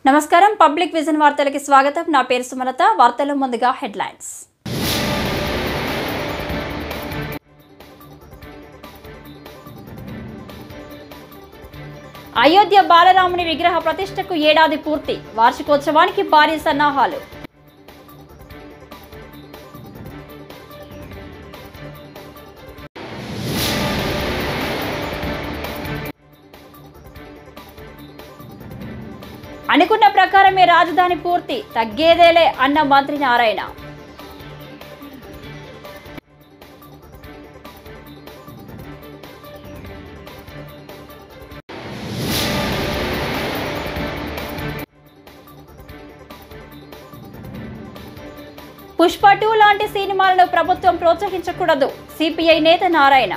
నమస్కారం public vision వార్తలకి స్వాగతం. నా పేరు సుమలత. వార్తల ముందుగా హెడ్లైన్స్. అయోధ్య బాలరాముని విగ్రహ ప్రతిష్టకు ఏడాది పూర్తి. వార్షికోత్సవానికి భారీ సన్నాహాలు. అనుకున్న ప్రకారమే రాజధాని పూర్తి, తగ్గేదేలే అన్న మంత్రి నారాయణ. పుష్ప 2 లాంటి సినిమాలను ప్రభుత్వం ప్రోత్సహించకూడదు. సిపిఐ నేత నారాయణ.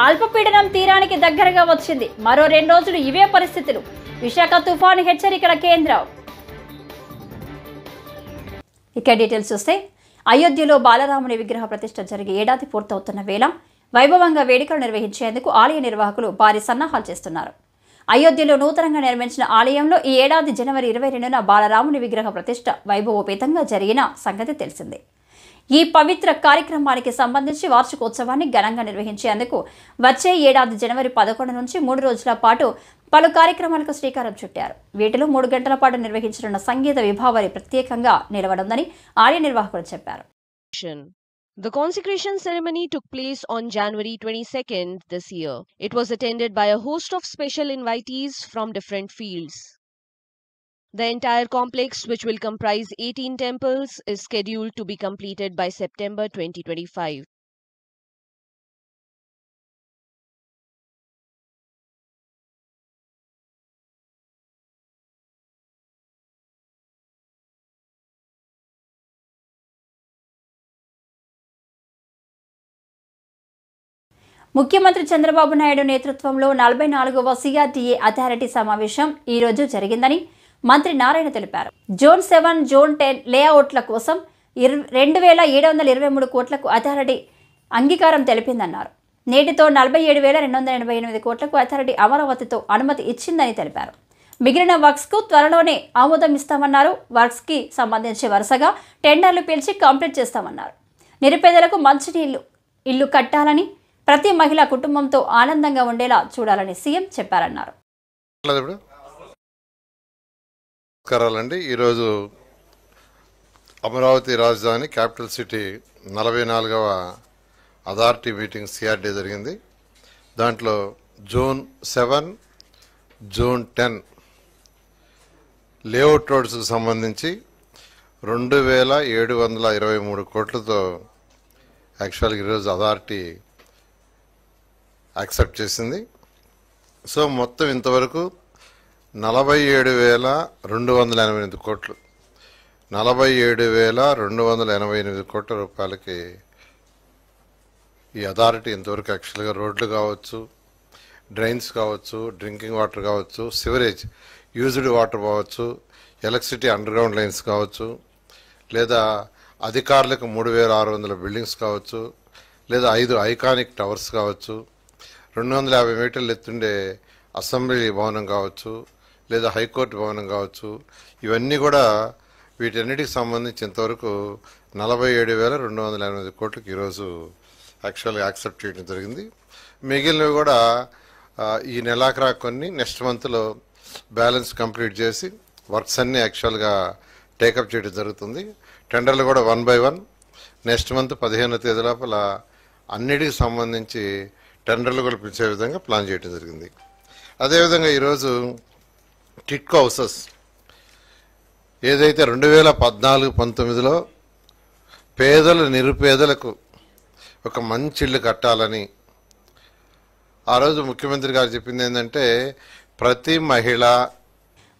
అల్పపీడనం తీరానికి దగ్గరగా వచ్చింది. మరో 2 రోజులు ఇవే పరిస్థితులు. విశాఖ తుఫాను హెచ్చరికల కేంద్రం. ఇక డీటెయిల్స్ చూస్తే, అయోధ్యలో బాలరాముని విగ్రహ ప్రతిష్ఠ జరిగి ఏడాది పూర్తవుతున్న వేళ వైభవంగా వేడుకలు నిర్వహించేందుకు ఆలయ నిర్వాహకులు భారీ సన్నాహాలు చేస్తున్నారు. అయోధ్యలో నూతనంగా నిర్మించిన ఆలయంలో ఈ ఏడాది జనవరి 22న బాలరాముని విగ్రహ ప్రతిష్ఠ వైభవోపేతంగా జరిగిన సంగతి తెలిసిందే. ఈ పవిత్ర కార్యక్రమానికి సంబంధించి వార్షికోత్సవాన్ని ఘనంగా నిర్వహించేందుకు వచ్చే ఏడాది జనవరి 11 నుంచి 3 రోజుల పాటు పలు కార్యక్రమాలకు శ్రీకారం చుట్టారు. వీటిలో 3 గంటల పాటు నిర్వహించనున్న సంగీత విభావరి ప్రత్యేకంగా నిలవనుందని ఆలయ నిర్వాహకులు చెప్పారు. The consecration ceremony took place on January 22nd this year. It was attended by a host of special invitees from different fields. The entire complex, which will comprise 18 temples, is scheduled to be completed by September 2025. ముఖ్యమంత్రి చంద్రబాబు నాయుడు నేతృత్వంలో 44వ CRDA authority సమావేశం ఈ రోజు జరిగిందని మంత్రి నారాయణ తెలిపారు. Zone 7, zone 10 లేఅవుట్ల కోసం 2723 కోట్లకు అథారిటీ అంగీకారం తెలిపిందన్నారు. నేటితో 47,288 కోట్లకు అథారిటీ అమరావతితో అనుమతి ఇచ్చిందని తెలిపారు. మిగిలిన వర్క్స్కు త్వరలోనే ఆమోదం ఇస్తామన్నారు. వర్క్స్కి సంబంధించి వరుసగా టెండర్లు పిలిచి కంప్లీట్ చేస్తామన్నారు. నిరుపేదలకు మంచినీళ్లు ఇల్లు కట్టాలని, ప్రతి మహిళా కుటుంబంతో ఆనందంగా ఉండేలా చూడాలని సీఎం చెప్పారన్నారు. నమస్కారాలండి. ఈరోజు అమరావతి రాజధాని క్యాపిటల్ సిటీ 44వ అథారిటీ మీటింగ్ సిఆర్డీ జరిగింది. దాంట్లో జోన్ 7, జోన్ 10 లేఅవుట్ రోడ్స్కు సంబంధించి 2,723 కోట్లతో యాక్చువల్గా ఈరోజు అథారిటీ యాక్సెప్ట్ చేసింది. సో మొత్తం ఇంతవరకు 47,288 కోట్లు, 47,288 కోట్ల రూపాయలకి ఈ అథారిటీ ఇంతవరకు యాక్చువల్గా రోడ్లు కావచ్చు, డ్రైన్స్ కావచ్చు, డ్రింకింగ్ వాటర్ కావచ్చు, సివరేజ్ యూజ్డ్ వాటర్ కావచ్చు, ఎలక్ట్రిసిటీ అండర్ గ్రౌండ్ లైన్స్ కావచ్చు, లేదా అధికారులకు 3,600 బిల్డింగ్స్ కావచ్చు, లేదా 5 ఐకానిక్ టవర్స్ కావచ్చు, 250 మీటర్లు ఎత్తుండే అసెంబ్లీ భవనం కావచ్చు, లేదా హైకోర్టు భవనం కావచ్చు, ఇవన్నీ కూడా వీటన్నిటికి సంబంధించి ఇంతవరకు 47,288 కోట్లకి ఈరోజు యాక్చువల్గా యాక్సెప్ట్ చేయడం జరిగింది. మిగిలినవి కూడా ఈ నెలాఖరా కొన్ని నెక్స్ట్ మంత్లో బ్యాలెన్స్ కంప్లీట్ చేసి వర్క్స్ అన్నీ యాక్చువల్గా టేకప్ చేయడం జరుగుతుంది. టెండర్లు కూడా 1 by 1 నెక్స్ట్ మంత్ 15వ తేదీ లోపల అన్నిటికి సంబంధించి టెండర్లు కూడా పిలిచే విధంగా ప్లాన్ చేయడం జరిగింది. అదేవిధంగా ఈరోజు టిట్కో హౌసెస్ ఏదైతే 2014-19లో పేదలు నిరుపేదలకు ఒక మంచి ఇల్లు కట్టాలని ఆ రోజు ముఖ్యమంత్రి గారు చెప్పింది ఏంటంటే, ప్రతి మహిళ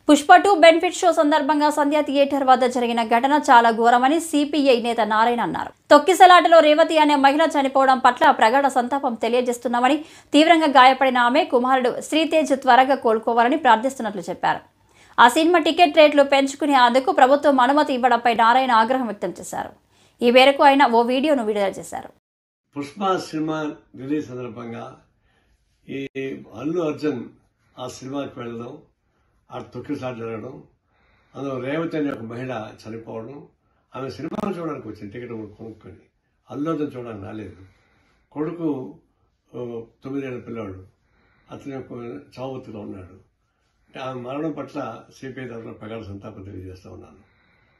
పుష్ప 2 బెనిఫిట్ షో సందర్భంగా సంధ్యా థియేటర్ వద్ద జరిగిన ఘటన చాలా ఘోరమని సిపిఐ నేత నారాయణ అన్నారు. తొక్కిసలాటలో రేవతి అనే మహిళ చనిపోవడం పట్ల ప్రగాఢ సంతాపం తెలియజేస్తున్నామని, తీవ్రంగా గాయపడిన ఆమె కుమారుడు శ్రీతేజ్ త్వరగా కోలుకోవాలని ప్రార్థిస్తున్నట్లు చెప్పారు. ఆ సినిమా టికెట్ రేట్లు పెంచుకునేందుకు ప్రభుత్వం అనుమతి ఇవ్వడంపై నారాయణ ఆగ్రహం వ్యక్తం చేశారు. ఈ మేరకు ఆయన ఓ వీడియోను విడుదల చేశారు. పుష్ప సినిమా రిలీజ్ సందర్భంగా ఈ అల్లు అర్జున్ ఆ సినిమాకి వెళ్ళడం, ఆ తొక్కిసారి జరగడం, అందులో రేవతి అనే ఒక మహిళ చనిపోవడం, ఆమె సినిమాను చూడడానికి వచ్చింది టికెట్ కొనుక్కొని. అల్లు అర్జున్ చూడడానికి రాలేదు. కొడుకు 9 ఏళ్ల పిల్లవాడు, అతని యొక్క చావుతులో ఉన్నాడు. ఆ మరణం పట్ల సిపిఐ తరఫున ప్రగాఢ సంతాపం తెలియజేస్తూ ఉన్నాను.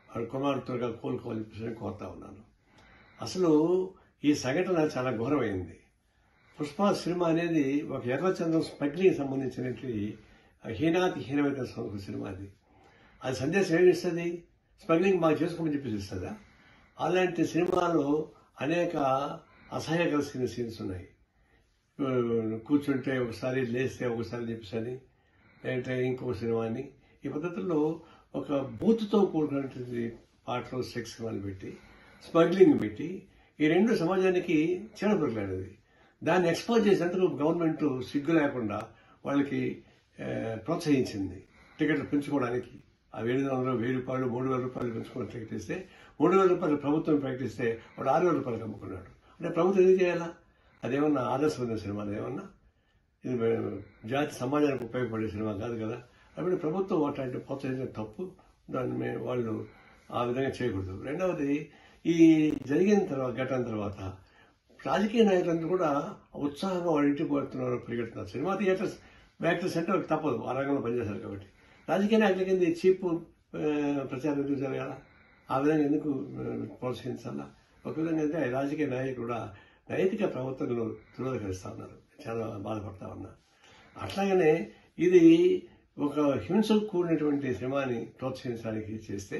వాడి కుమారుడు త్వరగా కోలుకోవాలని చెప్పి కోరుతా ఉన్నాను. అసలు ఈ సంఘటన చాలా ఘోరమైంది. పుష్ప సినిమా అనేది ఒక ఎర్రచంద్రం స్మగ్లింగ్ సంబంధించినటువంటి హీనాతి హీనమైన సినిమా. అది సందేశం ఏమి ఇస్తుంది? స్మగ్లింగ్ బాగా చేసుకోమని చెప్పేసి ఇస్తుందా? అలాంటి సినిమాలో అనేక అసహ్యకర సీన్స్ ఉన్నాయి. కూర్చుంటే ఒకసారి, లేస్తే ఒకసారి చెప్పేసి, లేదంటే ఇంకొక సినిమా అని, ఈ పద్ధతుల్లో ఒక బూత్తో కూడుకున్నటువంటి పాటలు, సెక్స్ సినిమాలు పెట్టి, స్మగ్లింగ్ పెట్టి, ఈ రెండు సమాజానికి చీడపురుగులాడేది. దాన్ని ఎక్స్పోజ్ చేసేందుకు గవర్నమెంట్ సిగ్గు లేకుండా వాళ్ళకి ప్రోత్సహించింది టికెట్లు పెంచుకోవడానికి. ఆ 700, 1000 రూపాయలు, 3000 రూపాయలు పెంచుకొని టికెట్ ఇస్తే, 3000 రూపాయలు ప్రభుత్వం ప్రకటిస్తే వాడు 6000 రూపాయలకు అమ్ముకున్నాడు. అంటే ప్రభుత్వం ఏం చేయాలా? అదేమన్నా ఆదర్శమైన సినిమా? ఏమన్నా ఇది జాతి సమాజానికి ఉపయోగపడే సినిమా కాదు కదా. కాబట్టి ప్రభుత్వం అట్లాంటి ప్రోత్సహించడం తప్పు. దాన్ని వాళ్ళు ఆ విధంగా చేయకూడదు. రెండవది, ఈ జరిగిన తర్వాత, ఘటన తర్వాత రాజకీయ నాయకులందరూ కూడా ఉత్సాహంగా వాళ్ళ ఇంటికి పోతున్నారు, పరిగెడుతున్నారు. సినిమా థియేటర్స్ యాక్టర్స్ అంటే వాళ్ళకి తప్పదు, ఆ రంగంలో పనిచేశారు కాబట్టి. రాజకీయ నాయకుల కింద చీప్ ప్రచారం ఎందుకు జరగాల? ఆ విధంగా ఎందుకు ప్రోత్సహించాలా? ఒక విధంగా అయితే రాజకీయ నాయకులు కూడా నైతిక ప్రవర్తనలు తిరోధకరిస్తూ ఉన్నారు. చాలా బాధపడతా ఉన్నా. అట్లాగనే ఇది ఒక హింసకు కూడినటువంటి సినిమాని ప్రోత్సహించడానికి చేస్తే,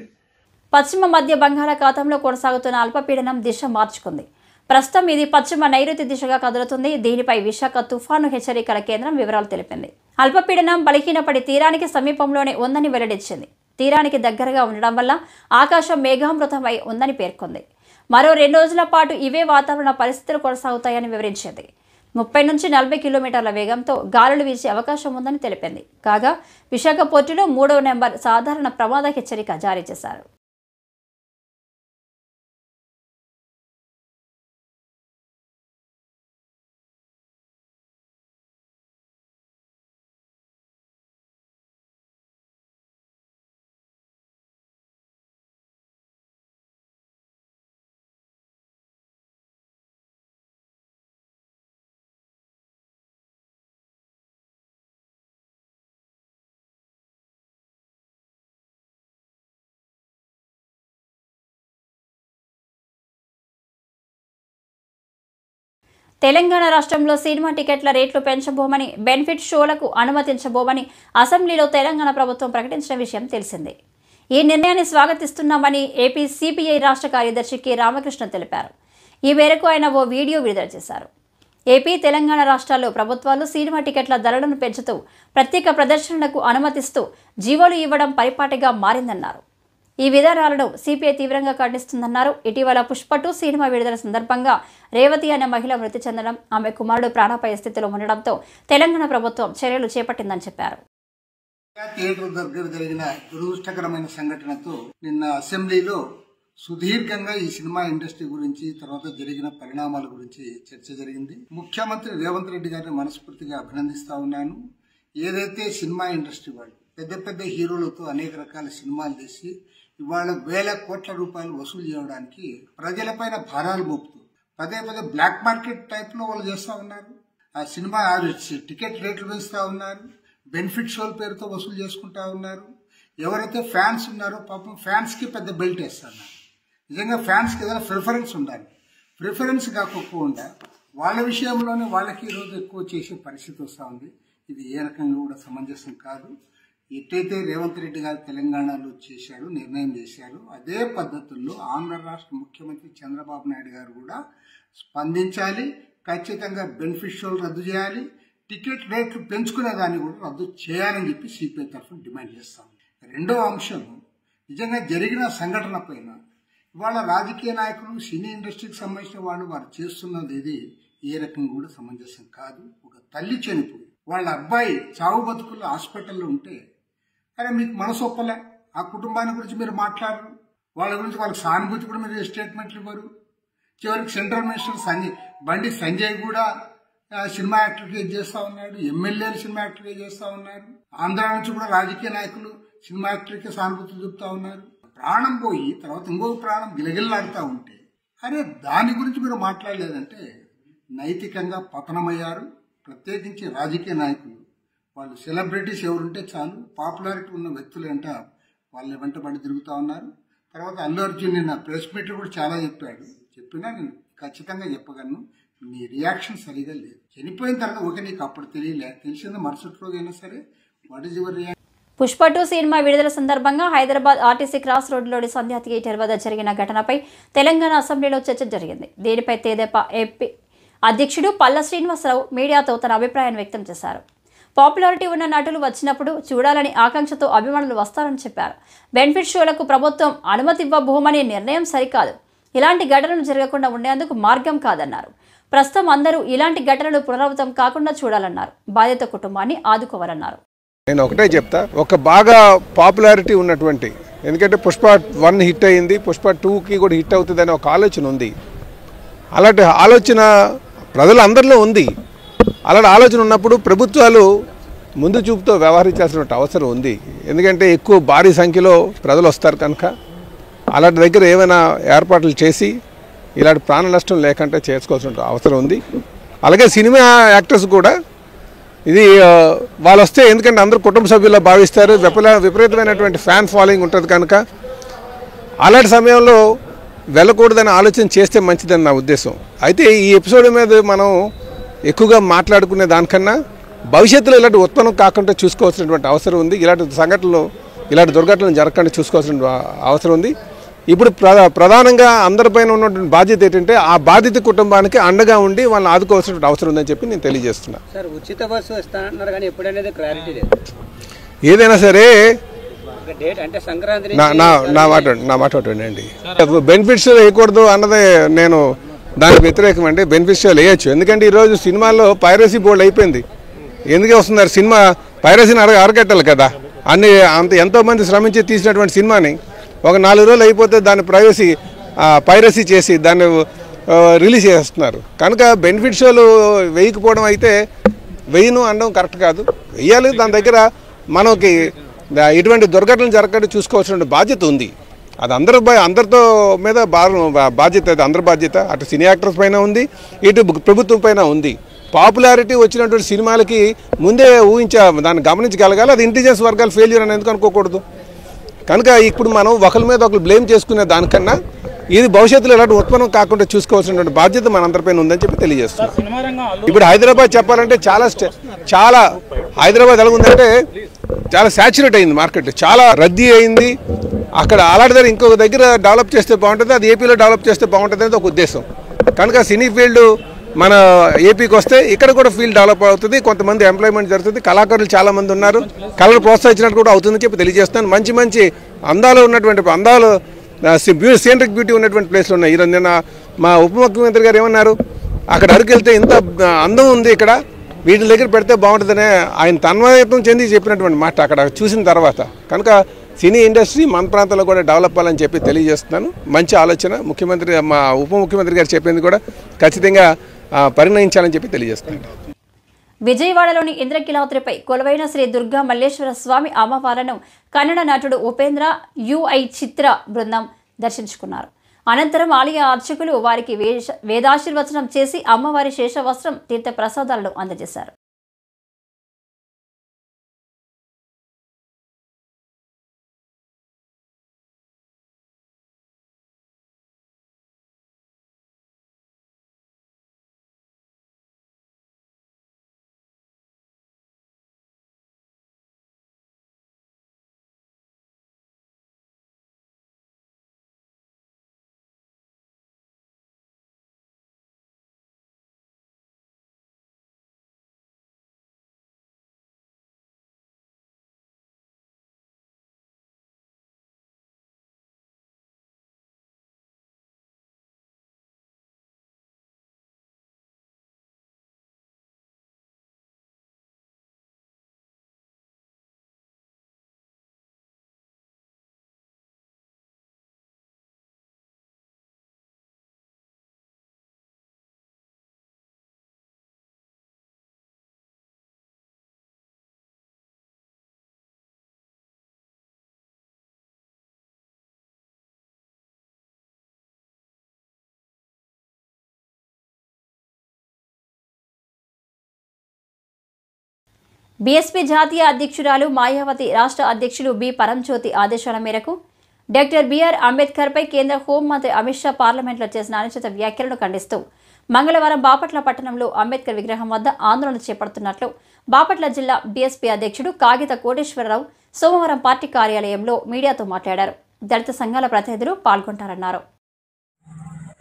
పశ్చిమ మధ్య బంగాళాఖాతంలో కొనసాగుతున్న అల్పపీడనం దిశ మార్చుకుంది. ప్రస్తుతం ఇది పశ్చిమ నైరుతి దిశగా కదులుతుంది. దీనిపై విశాఖ తుఫాను హెచ్చరికల కేంద్రం వివరాలు తెలిపింది. అల్పపీడనం బలహీనపడి తీరానికి సమీపంలోనే ఉందని వెల్లడించింది. తీరానికి దగ్గరగా ఉండడం వల్ల ఆకాశం మేఘామృతమై ఉందని పేర్కొంది. మరో 2 రోజుల పాటు ఇవే వాతావరణ పరిస్థితులు కొనసాగుతాయని వివరించింది. 30 నుంచి 40 కిలోమీటర్ల వేగంతో గాలులు వీచే అవకాశం ఉందని తెలిపింది. కాగా విశాఖ పోర్టులో 3వ నెంబర్ సాధారణ ప్రమాద హెచ్చరిక జారీ చేశారు. తెలంగాణ రాష్ట్రంలో సినిమా టికెట్ల రేట్లు పెంచబోమని, బెనిఫిట్ షోలకు అనుమతించబోమని అసెంబ్లీలో తెలంగాణ ప్రభుత్వం ప్రకటించిన విషయం తెలిసిందే. ఈ నిర్ణయాన్ని స్వాగతిస్తున్నామని ఏపీ సిపిఐ రాష్ట్ర కార్యదర్శి కె రామకృష్ణ తెలిపారు. ఈ మేరకు ఆయన ఓ వీడియో విడుదల చేశారు. ఏపీ, తెలంగాణ రాష్ట్రాల్లో ప్రభుత్వాలు సినిమా టికెట్ల ధరలను పెంచుతూ ప్రత్యేక ప్రదర్శనలకు అనుమతిస్తూ జీవోలు ఇవ్వడం పరిపాటిగా మారిందన్నారు. ఈ విధానాలను సిపిఐ తీవ్రంగా ఖండిస్తుందన్నారు. ఇటీవల పుష్ప 2 సినిమా విడుదల సందర్భంగా రేవతి అనే మహిళ మృతి చెందడం, ఆమె కుమారుడు ప్రాణాపాయ స్థితిలో ఉండడంతో తెలంగాణ ప్రభుత్వం చర్యలు చేపట్టిందని చెప్పారు. థియేటర్ దగ్గర జరిగిన దురదృష్టకరమైన సంఘటనతో నిన్న అసెంబ్లీలో సుదీర్ఘంగా ఈ సినిమా ఇండస్ట్రీ గురించి, తర్వాత జరిగిన పరిణామాల గురించి చర్చ జరిగింది. ముఖ్యమంత్రి రేవంత్ రెడ్డి గారిని మనస్ఫూర్తిగా అభినందిస్తా ఉన్నాను. ఏదైతే సినిమా ఇండస్ట్రీ వాళ్ళు పెద్ద పెద్ద హీరోలతో అనేక రకాల సినిమాలు తీసి ఇవాళ వేల కోట్ల రూపాయలు వసూలు చేయడానికి ప్రజలపైన భారాలు మోపుతూ పదే పదే బ్లాక్ మార్కెట్ టైప్ లో వాళ్ళు చేస్తా ఉన్నారు. ఆ సినిమా టికెట్ రేట్లు పెంచుతా ఉన్నారు. బెనిఫిట్ షోల పేరుతో వసూలు చేసుకుంటా ఉన్నారు. ఎవరైతే ఫ్యాన్స్ ఉన్నారో పాపం ఫ్యాన్స్ కి పెద్ద బెల్ట్ వేస్తున్నారు. నిజంగా ఫ్యాన్స్ కి ఏదైనా ప్రిఫరెన్స్ ఉండాలి. ప్రిఫరెన్స్ కాకపోకుండా వాళ్ళ విషయంలోనే వాళ్ళకి ఈరోజు ఎక్కువ చేసే పరిస్థితి వస్తూ ఉంది. ఇది ఏ రకంగా కూడా సమంజసం కాదు. ఎట్టయితే రేవంత్ రెడ్డి గారు తెలంగాణలో చేశాడు, నిర్ణయం చేశాడు, అదే పద్ధతుల్లో ఆంధ్ర రాష్ట్ర ముఖ్యమంత్రి చంద్రబాబు నాయుడు గారు కూడా స్పందించాలి. ఖచ్చితంగా బెనిఫిషియల్ రద్దు చేయాలి. టికెట్ రేట్లు పెంచుకునే దాన్ని కూడా రద్దు చేయాలని చెప్పి సిపిఐ తరఫున డిమాండ్ చేస్తాం. రెండవ అంశం, నిజంగా జరిగిన సంఘటన పైన ఇవాళ రాజకీయ నాయకులు, సినీ ఇండస్ట్రీకి సంబంధించిన వాళ్ళు వారు చేస్తున్నది ఇది ఏ రకంగా కూడా సమంజసం కాదు. ఒక తల్లి చనిపోయి వాళ్ళ అబ్బాయి చావు బతుకుల్లో హాస్పిటల్లో ఉంటే అరే మీకు మనసు ఒప్పలే, ఆ కుటుంబాన్ని గురించి మీరు మాట్లాడరు, వాళ్ళ గురించి వాళ్ళకి సానుభూతి కూడా మీరు స్టేట్మెంట్లు ఇవ్వరు. చివరికి సెంట్రల్ మినిస్టర్ బండి సంజయ్ కూడా సినిమా యాక్టర్కి చేస్తా ఉన్నాడు, ఎమ్మెల్యేలు సినిమా యాక్టర్కి చేస్తా ఉన్నారు, ఆంధ్ర నుంచి కూడా రాజకీయ నాయకులు సినిమా యాక్టర్కి సానుభూతి చూపుతా ఉన్నారు. ప్రాణం పోయి తర్వాత ఇంకొక ప్రాణం గిలగిల్లాడుతూ ఉంటే అరే దాని గురించి మీరు మాట్లాడలేదంటే నైతికంగా పతనమయ్యారు. ప్రత్యేకించి రాజకీయ నాయకులు, వాళ్ళు సెలబ్రిటీస్ ఎవరుంటే చాలు, పాపులారిటీ ఉన్న వ్యక్తులు వెంట వాళ్ళ వెంటబడి తిరుగుతూ ఉన్నారు. తర్వాత అల్లు అర్జున్ నిన్న ప్రెస్ మీట్ కూడా చాలా చెప్పినా నేను ఖచ్చితంగా చెప్పగలను, నీ రియాక్షన్ సరిగా లేదు. చనిపోయిన తర్వాత ఓకే నీకు అప్పుడు తెలిసింది మరుసటి రోజు అయినా సరే, what is your reaction? Pushpa 2 cinema విడుదల సందర్భంగా హైదరాబాద్ ఆర్టీసీ క్రాస్ రోడ్లోని సంధ్యా థియేటర్ వద్ద జరిగిన ఘటనపై తెలంగాణ అసెంబ్లీలో చర్చ జరిగింది. దీనిపై తెదేపా ఏపీ అధ్యక్షుడు పల్లా శ్రీనివాసరావు మీడియాతో తన అభిప్రాయాన్ని వ్యక్తం చేశారు. పాపులారిటీ ఉన్న నటులు వచ్చినప్పుడు చూడాలని ఆకాంక్షతో అభిమానులు వస్తారని చెప్పారు. బెనిఫిట్ షోలకు ప్రభుత్వం అనుమతి ఇవ్వబోమనే నిర్ణయం సరికాదు, ఇలాంటి ఘటనలు జరగకుండా ఉండేందుకు మార్గం కాదన్నారు. ప్రస్తుతం అందరూ ఇలాంటి ఘటనలు పునరావృతం కాకుండా చూడాలన్నారు. బాధిత కుటుంబాన్ని ఆదుకోవాలన్నారు. నేను ఒకటే చెప్తా, ఒక బాగా పాపులారిటీ ఉన్నటువంటి, ఎందుకంటే పుష్ప 1 హిట్ అయింది, పుష్ప 2కి కూడా హిట్ అవుతుంది అనే ఒక ఆలోచన ఉంది. అలాంటి ఆలోచన ప్రజలందరిలో ఉంది. అలాంటి ఆలోచన ఉన్నప్పుడు ప్రభుత్వాలు ముందు చూపుతో వ్యవహరించాల్సిన అవసరం ఉంది. ఎందుకంటే ఎక్కువ భారీ సంఖ్యలో ప్రజలు వస్తారు కనుక అలాంటి దగ్గర ఏమైనా ఏర్పాట్లు చేసి ఇలాంటి ప్రాణ నష్టం లేకుండా చేసుకోవాల్సిన అవసరం ఉంది. అలాగే సినిమా యాక్టర్స్ కూడా ఇది వాళ్ళు వస్తే, ఎందుకంటే అందరూ కుటుంబ సభ్యుల్లో భావిస్తారు, విపరీతమైనటువంటి ఫ్యాన్ ఫాలోయింగ్ ఉంటుంది కనుక అలాంటి సమయంలో వెళ్ళకూడదని ఆలోచన చేస్తే మంచిదని నా ఉద్దేశం. అయితే ఈ ఎపిసోడ్ మీద మనం ఎక్కువగా మాట్లాడుకునే దానికన్నా భవిష్యత్తులో ఇలాంటి ఉత్పన్నం కాకుండా చూసుకోవాల్సినటువంటి అవసరం ఉంది. ఇలాంటి దుర్ఘటనలు జరగకుండా చూసుకోవాల్సిన అవసరం ఉంది. ఇప్పుడు ప్రధానంగా అందరిపైన ఉన్నటువంటి బాధ్యత ఏంటంటే ఆ బాధిత కుటుంబానికి అండగా ఉండి వాళ్ళని ఆదుకోవాల్సిన అవసరం ఉందని చెప్పి నేను తెలియజేస్తున్నా. సార్, ఉచిత బస్సు ఇస్తానంటున్నారు కానీ ఎప్పుడనేది క్లారిటీ లేదు. ఏదైనా సరే డేట్ అంటే సంక్రాంతి నా మాట అండి, బెనిఫిట్స్ వేయకూడదు అన్నదే నేను దానికి వ్యతిరేకం అండి. బెనిఫిట్స్ వేయచ్చు, ఎందుకంటే ఈరోజు సినిమాల్లో పైరసీ బోర్డు అయిపోయింది. ఎందుకు వస్తున్నారు, సినిమా పైరసీని అరగట్టాలి కదా. ఎంతోమంది శ్రమించి తీసినటువంటి సినిమాని ఒక 4 రోజులు అయిపోతే దాన్ని పైరసీ చేసి దాన్ని రిలీజ్ చేస్తున్నారు. కనుక బెనిఫిట్ షోలు వేయకపోవడం అయితే వేయను అనడం కరెక్ట్ కాదు, వేయాలి. దాని దగ్గర మనకి ఇటువంటి దుర్ఘటనలు జరగకుండా చూసుకోవాల్సిన బాధ్యత ఉంది. అది అందరితో మీద బాధ్యత, అది అందరి బాధ్యత. అటు సినీ యాక్టర్స్ పైన ఉంది, ఇటు ప్రభుత్వం పైన ఉంది. పాపులారిటీ వచ్చినటువంటి సినిమాలకి ముందే దాన్ని గమనించగలగాలి. అది ఇంటెలిజెన్స్ వర్గాలు ఫెయిల్యూర్ అని ఎందుకు అనుకోకూడదు. కనుక ఇప్పుడు మనం ఒకరి మీద ఒకరు బ్లేమ్ చేసుకునే దానికన్నా ఇది భవిష్యత్తులో ఎలాంటి ఉత్పన్నం కాకుండా చూసుకోవాల్సినటువంటి బాధ్యత మనందరిపైన ఉందని చెప్పి తెలియజేస్తున్నాం. ఇప్పుడు హైదరాబాద్ చెప్పాలంటే చాలా హైదరాబాద్ ఎలా ఉందంటే చాలా సాచురేట్ అయింది, మార్కెట్ చాలా రద్దీ అయింది. అక్కడ అలాంటి దగ్గర ఇంకొక దగ్గర డెవలప్ చేస్తే బాగుంటుంది, అది ఏపీలో డెవలప్ చేస్తే బాగుంటుంది అనేది ఒక ఉద్దేశం. కనుక సినీ ఫీల్డ్ మన ఏపీకి వస్తే ఇక్కడ కూడా ఫీల్డ్ డెవలప్ అవుతుంది, కొంతమంది ఎంప్లాయ్మెంట్ జరుగుతుంది, కళాకారులు చాలా మంది ఉన్నారు, కళలు ప్రోత్సహించినట్టు కూడా అవుతుందని చెప్పి తెలియజేస్తున్నాను. మంచి అందాలు ఉన్నటువంటి సీనరిక్ బ్యూటీ ఉన్నటువంటి ప్లేస్లు ఉన్నాయి. ఈరోజు నిన్న మా ఉప ముఖ్యమంత్రి గారు ఏమన్నారు, అక్కడ అరకెళ్తే ఇంత అందం ఉంది, ఇక్కడ వీటి దగ్గర పెడితే బాగుంటుందనే ఆయన తన్మయత్వం చెంది చెప్పినటువంటి మాట అక్కడ చూసిన తర్వాత. కనుక సినీ ఇండస్ట్రీ మన ప్రాంతంలో కూడా డెవలప్ అవ్వాలని చెప్పి తెలియజేస్తున్నాను. మంచి ఆలోచన ముఖ్యమంత్రి, మా ఉప ముఖ్యమంత్రి గారు చెప్పింది కూడా ఖచ్చితంగా పరిగణించాలని చెప్పి తెలియజేస్తున్నాను. విజయవాడలోని ఇంద్రకీలాద్రిపై కొలువైన శ్రీ దుర్గా మల్లేశ్వర స్వామి అమ్మవారను కన్నడ నటుడు ఉపేంద్ర యుఐ చిత్ర బృందం దర్శించుకున్నారు. అనంతరం ఆలయ అర్చకులు వారికి వేదాశీర్వచనం చేసి అమ్మవారి శేషవస్త్రం తీర్థ ప్రసాదాలను అందజేశారు. బీఎస్పీ జాతీయ అధ్యక్షురాలు మాయావతి రాష్ట్ర అధ్యక్షులు బి పరంజ్యోతి ఆదేశాల మేరకు డాక్టర్ బిఆర్ అంబేద్కర్పై కేంద్ర హోంమంత్రి అమిత్ షా పార్లమెంట్లో చేసిన అనుచిత వ్యాఖ్యలను ఖండిస్తూ మంగళవారం బాపట్ల పట్టణంలో అంబేద్కర్ విగ్రహం వద్ద ఆందోళన చేపడుతున్నట్లు బాపట్ల జిల్లా బీఎస్పీ అధ్యక్షుడు కాగిత కోటేశ్వరరావు సోమవారం పార్టీ కార్యాలయంలో మీడియాతో మాట్లాడారు. దళిత సంఘాల ప్రతినిధులు పాల్గొంటారన్నారు.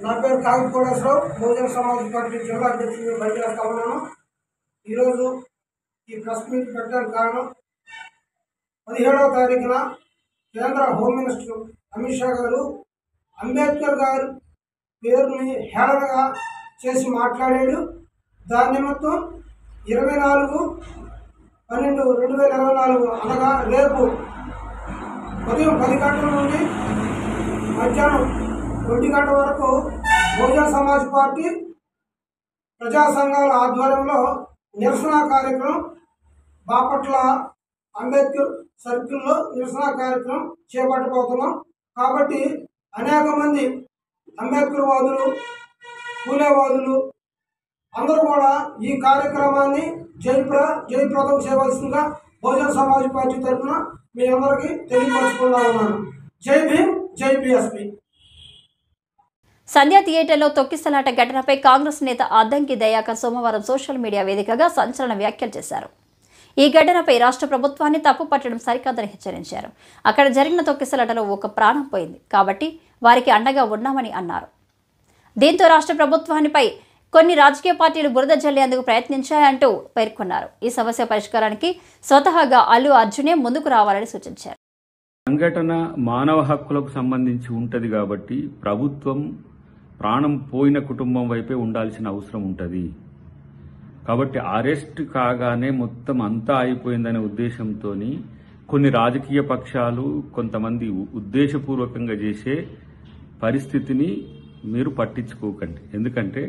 నా పేరు కాగిత కోటేశ్వరరావు, బహుజన సమాజ్ పార్టీ జిల్లా అధ్యక్షుడిగా పనిచేస్తా ఉన్నాను. ఈరోజు ఈ ప్రెస్ మీట్ పెట్టడానికి కారణం 17వ తారీఖున కేంద్ర హోమ్ మినిస్టర్ అమిత్ షా గారు అంబేద్కర్ గారు పేరుని హేళనగా చేసి మాట్లాడాడు. దాని నిమిత్తం 24/12/2024 అనగా రేపు ఉదయం 10 గంటల నుండి మధ్యాహ్నం 1 గంట వరకు బహుజన సమాజ్ పార్టీ ప్రజా సంఘాల ఆధ్వర్యంలో నిరసన కార్యక్రమం బాపట్ల అంబేద్కర్ సర్కిల్లో నిరసన కార్యక్రమం చేపట్టబోతున్నాం. కాబట్టి అనేక మంది అంబేద్కర్ వాదులు, పూలేవాదులు అందరూ కూడా ఈ కార్యక్రమాన్ని జయప్రదం చేయవలసిందిగా బహుజన సమాజ్ పార్టీ తరఫున మీ అందరికీ తెలియపరచుకుంటా ఉన్నాను. జై భీమ్, జై బీఎస్పీ. సంధ్యా థియేటర్లో తొక్కిసలాట ఘటనపై కాంగ్రెస్ నేత అద్దంకి దయాకర్ సోమవారం సోషల్ మీడియా వేదికగా సంచలన వ్యాఖ్యలు చేశారు. ఈ ఘటనపై రాష్ట్ర ప్రభుత్వాన్ని తప్పుపట్టడం సరికాదని హెచ్చరించారు. అక్కడ జరిగిన తొక్కిసలాటలో ఒక ప్రాణం పోయింది కాబట్టి వారికి అండగా ఉన్నామని అన్నారు. దీంతో రాష్ట్ర ప్రభుత్వానిపై కొన్ని రాజకీయ పార్టీలు బురద జల్లేందుకు ప్రయత్నించాయంటూ పేర్కొన్నారు. ఈ సమస్య పరిష్కారానికి స్వతహాగా అల్లు అర్జునే ముందుకు రావాలని సూచించారు. సంఘటన మానవ హక్కులకు సంబంధించి ఉంటది కాబట్టి ప్రభుత్వం ప్రాణం పోయిన కుటుంబం వైపే ఉండాల్సిన అవసరం ఉంటుంది. కాబట్టి అరెస్ట్ కాగానే మొత్తం అంతా అయిపోయిందనే ఉద్దేశంతో కొన్ని రాజకీయ పక్షాలు కొంతమంది ఉద్దేశపూర్వకంగా చేసే పరిస్థితిని మీరు పట్టించుకోకండి. ఎందుకంటే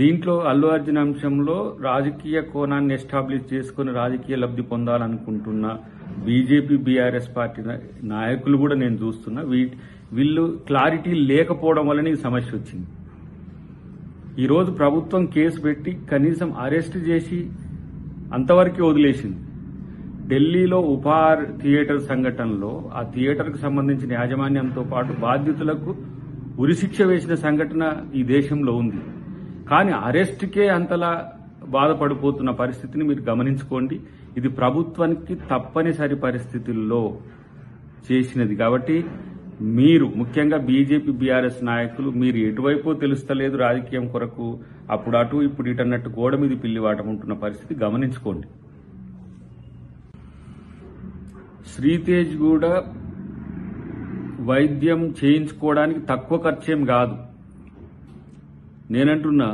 దీంట్లో అల్లు అర్జున్ అంశంలో రాజకీయ కోణాన్ని ఎస్టాబ్లిష్ చేసుకుని రాజకీయ లబ్ధి పొందాలనుకుంటున్న బీజేపీ, బీఆర్ఎస్ పార్టీ నాయకులు కూడా నేను చూస్తున్నా. వీళ్ళు క్లారిటీ లేకపోవడం వల్లనే ఈ సమస్య వచ్చింది. ఈరోజు ప్రభుత్వం కేసు పెట్టి కనీసం అరెస్ట్ చేసి అంతవరకు వదిలేసింది. ఢిల్లీలో ఉపహార్ థియేటర్ సంఘటనలో ఆ థియేటర్కు సంబంధించిన యాజమాన్యంతో పాటు బాధ్యతలకు ఉరిశిక్ష వేసిన సంఘటన ఈ దేశంలో ఉంది. కానీ అరెస్ట్కే అంతలా బాధపడిపోతున్న పరిస్థితిని మీరు గమనించుకోండి. ఇది ప్రభుత్వానికి తప్పనిసరి పరిస్థితుల్లో చేసినది. కాబట్టి మీరు ముఖ్యంగా బీజేపీ, బీఆర్ఎస్ నాయకులు మీరు ఎటువైపో తెలుస్తలేదు రాజకీయం కొరకు, అప్పుడు అటు ఇప్పుడు ఇటు అన్నట్టు గోడ మీద పిల్లివాటం ఉంటున్న పరిస్థితి గమనించుకోండి. శ్రీతేజ్ కూడా వైద్యం చేయించుకోవడానికి తక్కువ ఖర్చేం కాదు. నేనంటున్నా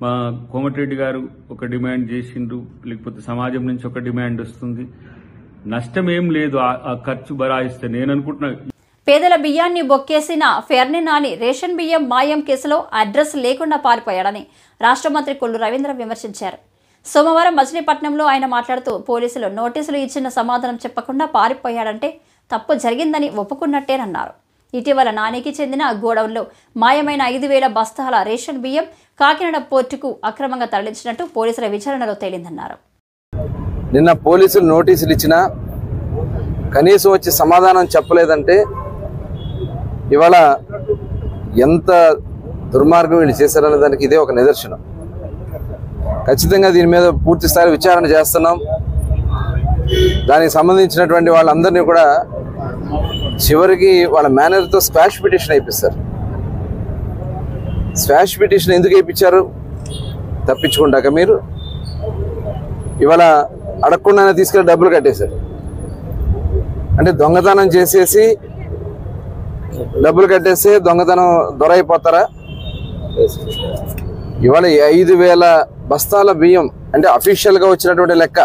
మా కోమటిరెడ్డి గారు ఒక డిమాండ్ చేసిండ్రు, లేకపోతే సమాజం నుంచి ఒక డిమాండ్ వస్తుంది. నష్టం ఏం లేదు ఆ ఖర్చు బరాయిస్తే. నేను అనుకుంటున్నా పేదల బియ్యాన్ని బొక్కేసిన ఫెర్ని నాని రేషన్ బియ్యం మాయం కేసులో అడ్రస్ లేకుండా పారిపోయాడని రాష్ట్ర మంత్రి కొల్లు రవీంద్ర విమర్శించారు. సోమవారం మచిలీపట్నంలో ఆయన మాట్లాడుతూ పోలీసులు నోటీసులు ఇచ్చిన సమాధానం చెప్పకుండా పారిపోయాడంటే తప్పు జరిగిందని ఒప్పుకున్నట్టేనన్నారు. ఇటీవల నానికి చెందిన గోడౌన్లో మాయమైన 5,000 బస్తాల రేషన్ బియ్యం కాకినాడ పోర్టుకు అక్రమంగా తరలించినట్టు పోలీసుల విచారణలో తేలిందన్నారు. నిన్న పోలీసులు నోటీసులు ఇచ్చినా కనీసం వచ్చి సమాధానం చెప్పలేదంటే ఇవాళ ఎంత దుర్మార్గం వీళ్ళు చేశారనే దానికి ఇదే ఒక నిదర్శనం. ఖచ్చితంగా దీని మీద పూర్తి స్థాయి విచారణ చేస్తున్నాం. దానికి సంబంధించినటువంటి వాళ్ళందరినీ కూడా చివరికి వాళ్ళ మేనేజర్తో స్క్వాష్ పిటిషన్ అయిపిస్తారు. స్క్వాష్ పిటిషన్ ఎందుకు అయిపించారు? తప్పించుకుంటాక మీరు ఇవాళ అడగకుండానే తీసుకెళ్ళి డబ్బులు కట్టేశారు. అంటే దొంగతనం చేసేసి డబ్బులు కట్టేస్తే దొంగతనం దొరైపోతారా? ఇవాళ 5,000 బస్తాల బియ్యం అంటే అఫీషియల్గా వచ్చినటువంటి లెక్క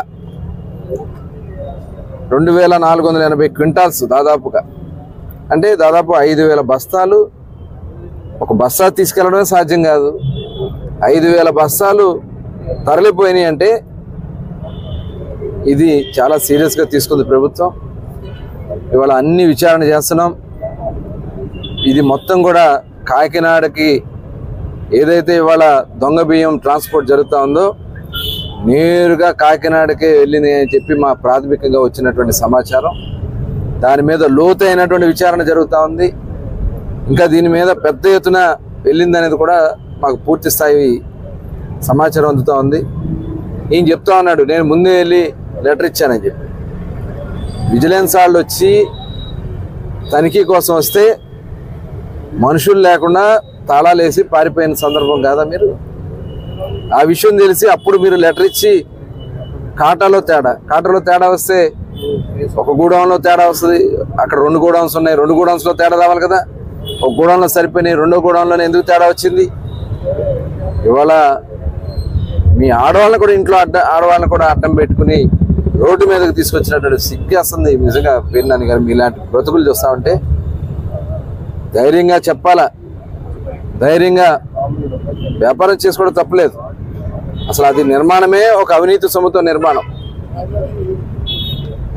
2,480 క్వింటాల్స్ దాదాపుగా. అంటే దాదాపు 5,000 బస్తాలు ఒక బస్తా తీసుకెళ్లడమే సాధ్యం కాదు. 5,000 బస్తాలు తరలిపోయినాయి అంటే ఇది చాలా సీరియస్గా తీసుకుంది ప్రభుత్వం. ఇవాళ అన్ని విచారణ చేస్తున్నాం. ఇది మొత్తం కూడా కాకినాడకి ఏదైతే ఇవాళ దొంగ బియ్యం ట్రాన్స్పోర్ట్ జరుగుతూ ఉందో నేరుగా కాకినాడకే వెళ్ళింది అని చెప్పి మా ప్రాథమికంగా వచ్చినటువంటి సమాచారం. దాని మీద లోతైనటువంటి విచారణ జరుగుతూ ఉంది. ఇంకా దీని మీద పెద్ద ఎత్తున వెళ్ళింది అనేది కూడా మాకు పూర్తి స్థాయి సమాచారం అందుతూ ఉంది. ఈయన చెప్తా ఉన్నాడు నేను ముందే వెళ్ళి లెటర్ ఇచ్చానని చెప్పి. విజిలెన్స్ వాళ్ళు వచ్చి తనిఖీ కోసం వస్తే మనుషులు లేకుండా తాళాలు వేసి పారిపోయిన సందర్భం కాదా మీరు? ఆ విషయం తెలిసి అప్పుడు మీరు లెటర్ ఇచ్చి కాటాలో తేడా వస్తే ఒక గూడౌన్లో తేడా వస్తుంది, అక్కడ 2 గూడౌన్స్ ఉన్నాయి, 2 గూడౌన్స్లో తేడా రావాలి కదా. ఒక గూడౌన్లో సరిపోయినాయి, 2వ గూడౌన్లోనే ఎందుకు తేడా వచ్చింది? ఇవాళ మీ ఆడవాళ్ళని కూడా ఇంట్లో ఆడవాళ్ళని కూడా అడ్డం పెట్టుకుని రోడ్డు మీదకి తీసుకొచ్చినటువంటి సిగ్గేస్తుంది నిజంగా. పేర్నాని గారు మీలాంటి బ్రతుకులు చూస్తామంటే ధైర్యంగా చెప్పాలా, ధైర్యంగా వ్యాపారం చేసుకోవడం తప్పలేదు. అసలు అది నిర్మాణమే ఒక అవినీతి సొమ్ముతో నిర్మాణం.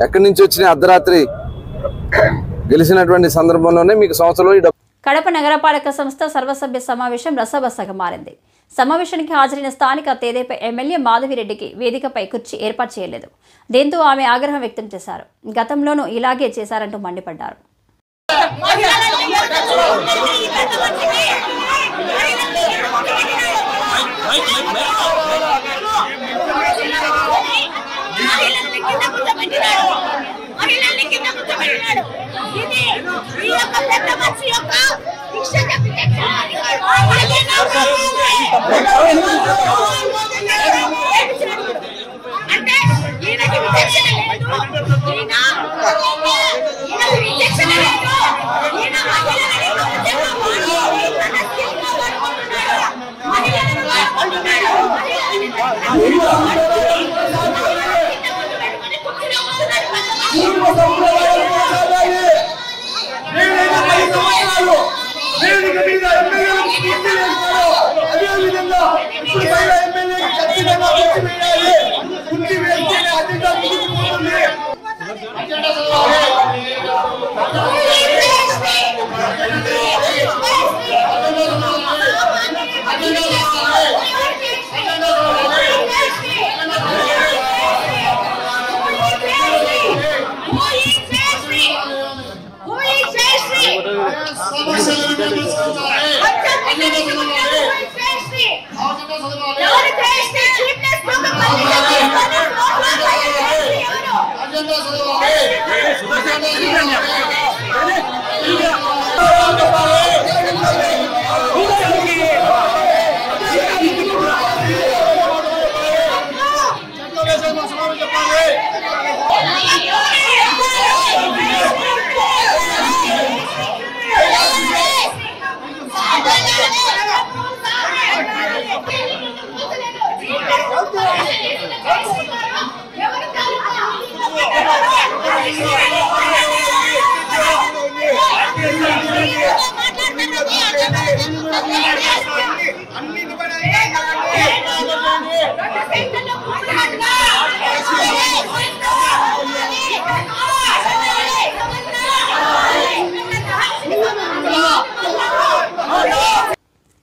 ఎక్కడి నుంచి వచ్చిన అర్ధరాత్రి గెలిచినటువంటి సందర్భంలోనే మీకు సంవత్సరంలో కడప నగరపాలక సంస్థ సర్వసభ్య సమావేశం రసబసగా మారింది. సమావేశానికి హాజరైన స్థానిక తెదేపా ఎమ్మెల్యే మాధవిరెడ్డికి వేదికపై కుర్చీ ఏర్పాటు చేయలేదు. దీంతో ఆమె ఆగ్రహం వ్యక్తం చేశారు. గతంలోనూ ఇలాగే చేశారంటూ మండిపడ్డారు.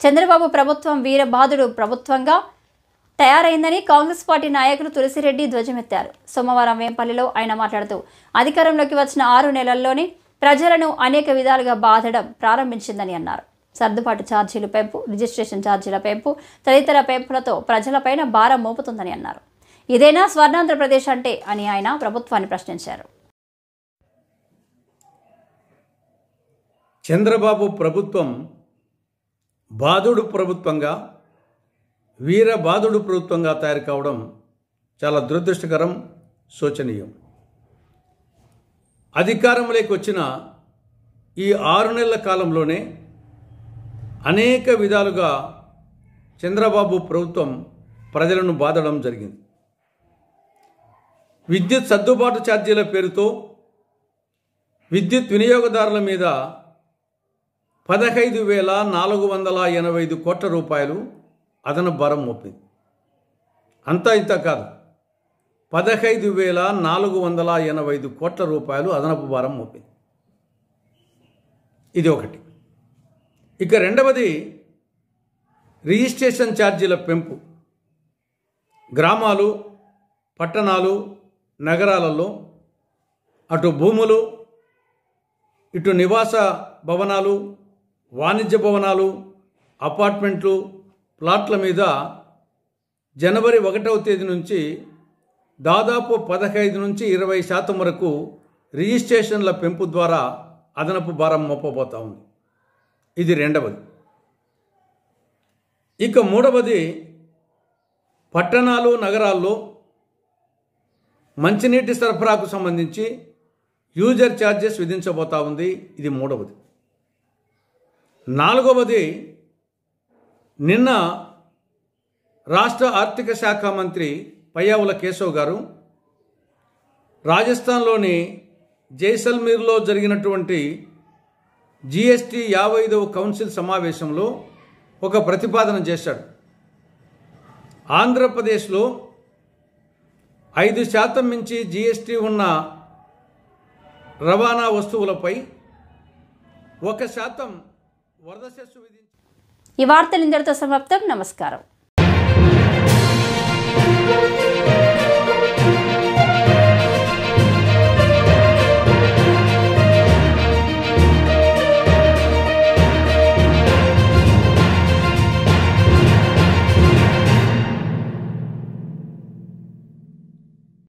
చంద్రబాబు ప్రభుత్వం వీరబాదుడు ప్రభుత్వంగా తయారైందని కాంగ్రెస్ పార్టీ నాయకులు తులసిరెడ్డి ధ్వజమెత్తారు. సోమవారం వేంపల్లిలో ఆయన మాట్లాడుతూ అధికారంలోకి వచ్చిన 6 నెలల్లోనే ప్రజలను అనేక విధాలుగా బాధడం ప్రారంభించిందని అన్నారు. సర్దుబాటు ఛార్జీలు పెంపు, రిజిస్ట్రేషన్ ఛార్జీల పెంపు తదితర పెంపులతో ప్రజలపైన భారం మోపుతుందని అన్నారు. ఇదేనా స్వర్ణాంధ్రప్రదేశ్ అంటే అని ఆయన ప్రభుత్వాన్ని ప్రశ్నించారు. చంద్రబాబు ప్రభుత్వం బాదుడు ప్రభుత్వంగా, వీరబాదుడు ప్రభుత్వంగా తయారు కావడం చాలా దురదృష్టకరం, శోచనీయం. అధికారంలోకి వచ్చిన ఈ 6 నెలల కాలంలోనే అనేక విధాలుగా చంద్రబాబు ప్రభుత్వం ప్రజలను బాధడం జరిగింది. విద్యుత్ సర్దుబాటు ఛార్జీల పేరుతో విద్యుత్ వినియోగదారుల మీద 15,485 కోట్ల రూపాయలు అదనపు భారం మోపింది. అంతా ఇంత కాదు, 15,485 కోట్ల రూపాయలు అదనపు భారం మోపింది. ఇది ఒకటి. ఇక రెండవది రిజిస్ట్రేషన్ ఛార్జీల పెంపు. గ్రామాలు, పట్టణాలు, నగరాలలో అటు భూములు, ఇటు నివాస భవనాలు, వాణిజ్య భవనాలు, అపార్ట్మెంట్లు, ప్లాట్ల మీద జనవరి 1వ తేదీ నుంచి దాదాపు 15 నుంచి 20% వరకు రిజిస్ట్రేషన్ల పెంపు ద్వారా అదనపు భారం మోపబోతా ఉంది. ఇది రెండవది. ఇక మూడవది, పట్టణాలు, నగరాల్లో మంచినీటి సరఫరాకు సంబంధించి యూజర్ ఛార్జెస్ విధించబోతా ఉంది. ఇది మూడవది. నాలుగవది, నిన్న రాష్ట్ర ఆర్థిక శాఖ మంత్రి పయ్యావుల కేశవ్ గారు రాజస్థాన్లోని జైసల్మీర్లో జరిగినటువంటి జిఎస్టీ 55వ కౌన్సిల్ సమావేశంలో ఒక ప్రతిపాదన చేశాడు. ఆంధ్రప్రదేశ్లో 5% మించి జిఎస్టీ ఉన్న రవాణా వస్తువులపై 1% వరద సెస్సు విధించి. ఈ వార్తలు ఇంతటితో సమాప్తం. నమస్కారం.